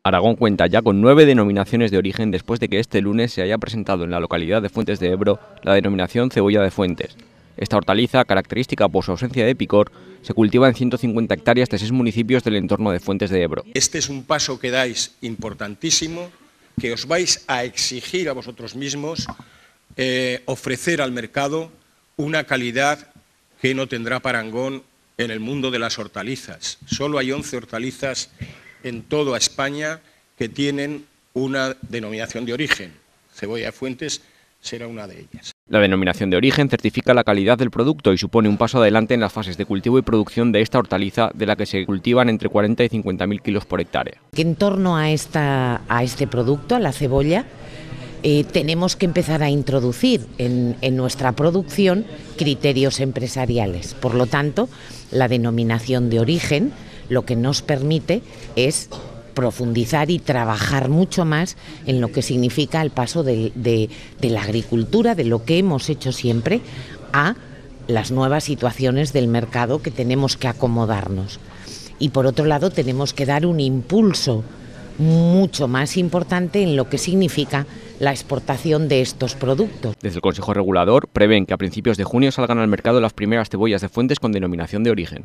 Aragón cuenta ya con 9 denominaciones de origen después de que este lunes se haya presentado en la localidad de Fuentes de Ebro la denominación cebolla de Fuentes. Esta hortaliza, característica por su ausencia de picor, se cultiva en 150 hectáreas de 6 municipios del entorno de Fuentes de Ebro. Este es un paso que dais importantísimo, que os vais a exigir a vosotros mismos ofrecer al mercado una calidad que no tendrá parangón en el mundo de las hortalizas. Solo hay 11 hortalizas en toda España que tienen una denominación de origen. Cebolla de Fuentes será una de ellas. La denominación de origen certifica la calidad del producto y supone un paso adelante en las fases de cultivo y producción de esta hortaliza, de la que se cultivan entre 40 y 50.000 kilos por hectárea. En torno a este producto, a la cebolla, tenemos que empezar a introducir en nuestra producción criterios empresariales. Por lo tanto, la denominación de origen lo que nos permite es profundizar y trabajar mucho más en lo que significa el paso de la agricultura, de lo que hemos hecho siempre, a las nuevas situaciones del mercado que tenemos que acomodarnos. Y por otro lado tenemos que dar un impulso mucho más importante en lo que significa la exportación de estos productos. Desde el Consejo Regulador prevén que a principios de junio salgan al mercado las primeras cebollas de Fuentes con denominación de origen.